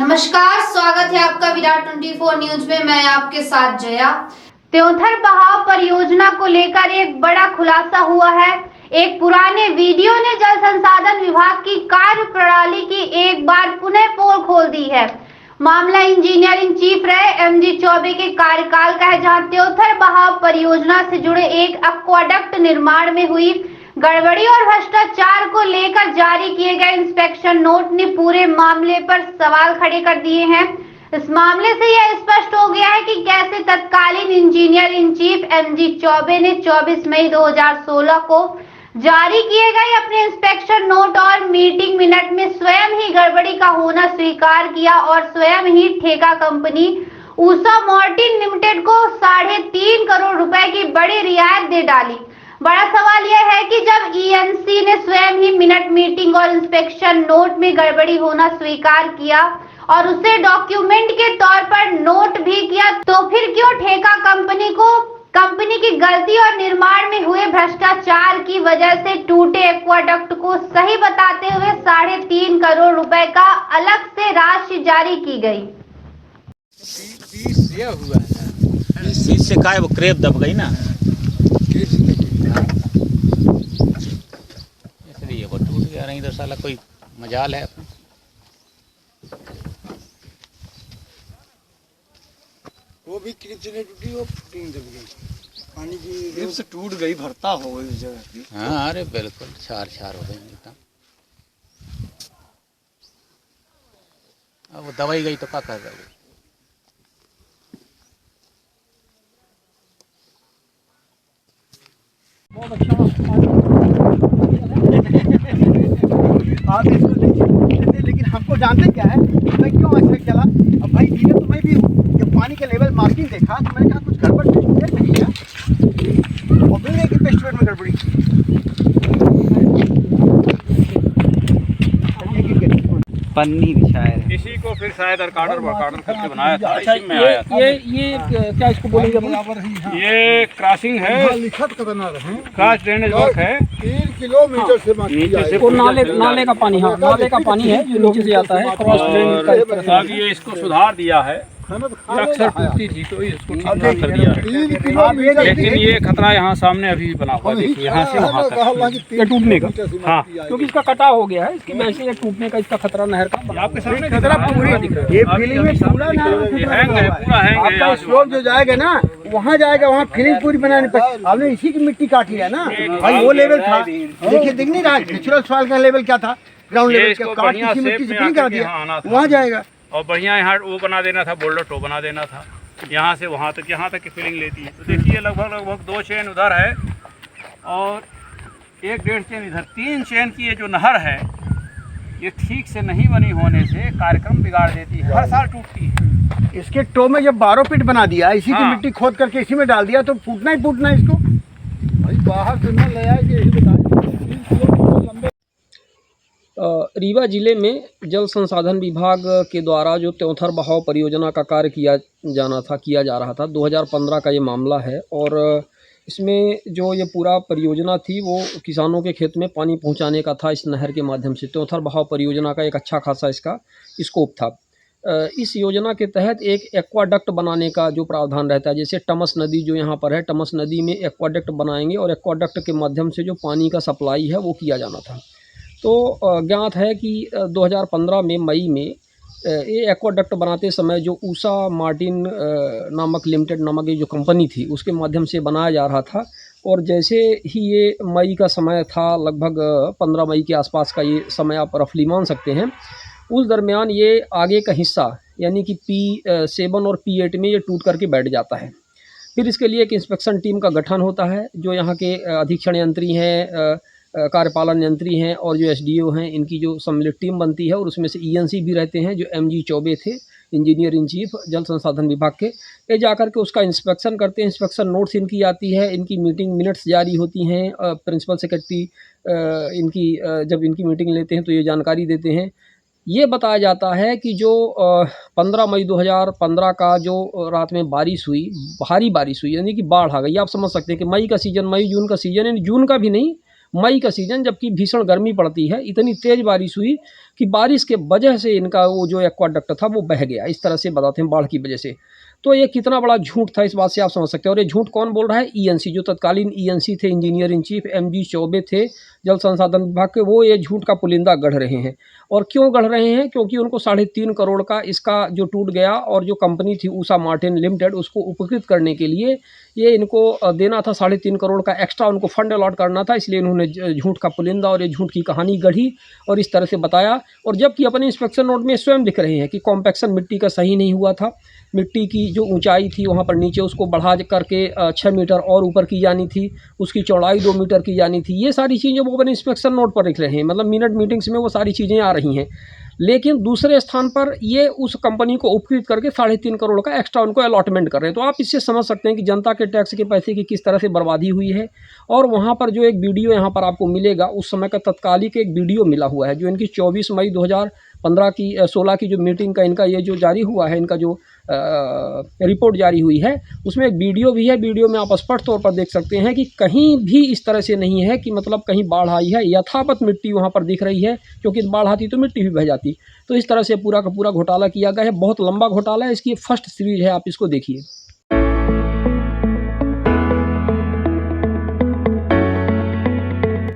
नमस्कार, स्वागत है आपका विराट 24 न्यूज में। मैं आपके साथ जया। त्योंथर बहाव परियोजना को लेकर एक बड़ा खुलासा हुआ है। एक पुराने वीडियो ने जल संसाधन विभाग की कार्य प्रणाली की एक बार पुनः पोल खोल दी है। मामला इंजीनियरिंग चीफ रहे एमजी चौबे के कार्यकाल का है, जहां त्योंथर बहाव परियोजना से जुड़े एक एक्वाडक्ट निर्माण में हुई गड़बड़ी और भ्रष्टाचार को लेकर जारी किए गए इंस्पेक्शन नोट ने पूरे मामले पर सवाल खड़े कर दिए हैं। इस मामले से यह स्पष्ट हो गया है कि कैसे तत्कालीन engineer in chief MG Choubey ने 24 मई 2016 को जारी किए गए अपने इंस्पेक्शन नोट और मीटिंग मिनट में स्वयं ही गड़बड़ी का होना स्वीकार किया और स्वयं ही ठेका कंपनी ऊषा मार्टिन लिमिटेड को 3.5 करोड़ रुपए की बड़ी रियायत दे डाली। बड़ा सवाल यह है कि जब ईएनसी ने स्वयं ही मिनट मीटिंग और इंस्पेक्शन नोट में गड़बड़ी होना स्वीकार किया और उसे डॉक्यूमेंट के तौर पर नोट भी किया, तो फिर क्यों ठेका कंपनी की गलती और निर्माण में हुए भ्रष्टाचार की वजह से टूटे एक्वाडक्ट को सही बताते हुए 3.5 करोड़ रुपए का अलग से राशि जारी की गई? 20 हुआ है, 20 से काय वो क्रेप दब गई ना, इसलिए वो टूट गया। नहीं तो साला कोई मजाल है अपना। वो भी क्लिप से नहीं टूटी, वो फुटिंग दब गई, पानी की क्लिप से टूट गई, भरता हो गई उस जगह की। हाँ, अरे बिल्कुल छार हो गई एकदम। अब वो दवाई गई तो क्या कर रहे हो? आप इसको देखिए, लेकिन हमको जानते क्या है, मैं क्यों अच्छा चला। अब भाई धीरे तो मैं भी हूँ, जब पानी का लेवल मार्किंग देखा तो मैंने कहा कुछ गड़बड़ नहीं है, और मिल गई कि पेस्टिसाइड में गड़बड़ी। पन्नी बिछाए इसी को फिर शायद कार्डर करके बनाया था। अच्छा, इसी में आया था। ये क्या इसको बोलेंगे? ये क्रॉसिंग है, लिखत करना रहे क्रॉस ड्रेनेज वर्क है। 3 किलोमीटर से नीचे से वो नाले का पानी, हाँ नाले का पानी है जो नीचे से आता है, क्रॉस ड्रेन का एक तरह से। अब ये इसको सुधार दिया है, अक्सर टूटती थी तो इसको ठीक ठाक कर दिया है। 3 किलोमीटर लेकिन ये खतरा यहाँ सामने अभी बना हुआ, देखिए यहाँ से वहाँ तक। ये टूटने का, हाँ, क्योंकि इसका कटाव हो गया है, इसकी वजह से ये टूटने का इसका खतरा नहर का आपके सामने खतरा पूरी दिख रहा है। ये फीलिंग में पूरा ना हैंग है, पूरा हैंग है। आपका यहाँ से स्लोप जो जाएगा ना, वहाँ जाएगा, वहाँ फीलिंग पूरी बनाने पर आपने इसी की मिट्टी काट लिया ना भाई। वो लेवल था, देखिए दिख नहीं रहा नेचुरल सॉइल का लेवल क्या था, ग्राउंड ये लेवल इसको काट बढ़िया इसी मिट्टी शेप से में फिलिंग कर आके दिया, यहाँ आना था। वहाँ जाएगा। और बढ़िया यहाँ वो बना देना था, बोल्डर टो बना देना था, यहाँ से वहाँ तक, यहाँ तक की फीलिंग लेती है। तो देखिए लगभग 2 चेन उधर है और 1-1.5 चेन इधर, 3 चेन की ये जो नहर है, ये ठीक से नहीं बनी होने से कार्यक्रम बिगाड़ देती है, हर साल टूटती है। इसके टो में जब 12 फीट बना दिया, इसी की हाँ। मिट्टी खोद करके इसी में डाल दिया, तो फूटना ही फूटना है इसको। भाई बाहर से न ले आए, यही बताएं 3 किलोमीटर लंबे। रीवा जिले में जल संसाधन विभाग के द्वारा जो त्योंथर बहाव परियोजना का कार्य किया जा रहा था, 2015 का ये मामला है। और इसमें जो ये पूरा परियोजना थी वो किसानों के खेत में पानी पहुंचाने का था इस नहर के माध्यम से। त्योंथर बहाव परियोजना का एक अच्छा खासा इसका स्कोप था। इस योजना के तहत एक एक्वाडक्ट बनाने का जो प्रावधान रहता है, जैसे टमस नदी जो यहाँ पर है, टमस नदी में एक्वाडक्ट बनाएंगे और एक्वाडक्ट के माध्यम से जो पानी का सप्लाई है वो किया जाना था। तो ज्ञात है कि 2015 में मई में ये एक्वाडक्ट बनाते समय जो ऊषा मार्टिन नामक लिमिटेड नामक ये जो कंपनी थी, उसके माध्यम से बनाया जा रहा था। और जैसे ही ये मई का समय था, लगभग 15 मई के आसपास का ये समय आप रफली मान सकते हैं, उस दरमियान ये आगे का हिस्सा यानी कि P7 और P8 में ये टूट करके बैठ जाता है। फिर इसके लिए एक इंस्पेक्शन टीम का गठन होता है, जो यहाँ के अधीक्षण यंत्री हैं, कार्यपालन यंत्री हैं और जो एसडीओ हैं, इनकी जो सम्मिलित टीम बनती है। और उसमें से ईएनसी भी रहते हैं, जो एमजी चौबे थे, इंजीनियर इन चीफ जल संसाधन विभाग के। ये जाकर के उसका इंस्पेक्शन करते हैं, इंस्पेक्शन नोट्स इनकी आती है, इनकी मीटिंग मिनट्स जारी होती हैं। प्रिंसिपल सेक्रेटरी इनकी जब इनकी मीटिंग लेते हैं तो ये जानकारी देते हैं। ये बताया जाता है कि जो 15 मई 2015 का जो रात में बारिश हुई, भारी बारिश हुई, यानी कि बाढ़ आ गई। आप समझ सकते हैं कि मई का सीज़न, मई जून का सीज़न, यानी जून का भी नहीं, मई का सीज़न, जबकि भीषण गर्मी पड़ती है, इतनी तेज़ बारिश हुई कि बारिश के वजह से इनका वो जो एक्वाडक्ट था वो बह गया। इस तरह से बताते हैं, बाढ़ की वजह से। तो ये कितना बड़ा झूठ था, इस बात से आप समझ सकते हैं। और ये झूठ कौन बोल रहा है? ईएनसी, जो तत्कालीन ईएनसी थे, engineer in chief MG Choubey थे जल संसाधन विभाग के, वो ये झूठ का पुलिंदा गढ़ रहे हैं। और क्यों गढ़ रहे हैं? क्योंकि उनको 3.5 करोड़ का इसका जो टूट गया, और जो कंपनी थी उषा मार्टिन लिमिटेड, उसको उपकृत करने के लिए ये इनको देना था 3.5 करोड़ का एक्स्ट्रा, उनको फंड अलॉट करना था। इसलिए इन्होंने झूठ का पुलिंदा और ये झूठ की कहानी गढ़ी और इस तरह से बताया। और जबकि अपने इंस्पेक्शन नोट में स्वयं लिख रहे हैं कि कॉम्पैक्शन मिट्टी का सही नहीं हुआ था, मिट्टी की जो ऊंचाई थी वहाँ पर नीचे उसको बढ़ा करके 6 मीटर और ऊपर की जानी थी, उसकी चौड़ाई 2 मीटर की जानी थी। ये सारी चीज़ें वो अपने इंस्पेक्शन नोट पर लिख रहे हैं, मतलब मिनट मीटिंग्स में वो सारी चीज़ें आ रही हैं। लेकिन दूसरे स्थान पर ये उस कंपनी को उपकृत करके 3.5 करोड़ का एक्स्ट्रा उनको अलॉटमेंट कर रहे हैं। तो आप इससे समझ सकते हैं कि जनता के टैक्स के पैसे की किस तरह से बर्बादी हुई है। और वहाँ पर जो एक वीडियो यहाँ पर आपको मिलेगा, उस समय का तत्कालिक एक वीडियो मिला हुआ है, जो इनकी 24 मई 2015 की 16 की जो मीटिंग का इनका ये जो जारी हुआ है, इनका जो रिपोर्ट जारी हुई है, उसमें एक वीडियो भी है। वीडियो में आप स्पष्ट तौर पर देख सकते हैं कि कहीं भी इस तरह से नहीं है कि मतलब कहीं बाढ़ आई है, यथावत मिट्टी वहाँ पर दिख रही है, क्योंकि बाढ़ आती तो मिट्टी भी बह जाती। तो इस तरह से पूरा का पूरा घोटाला किया गया है। बहुत लंबा घोटाला है, इसकी फर्स्ट सीरीज है, आप इसको देखिए।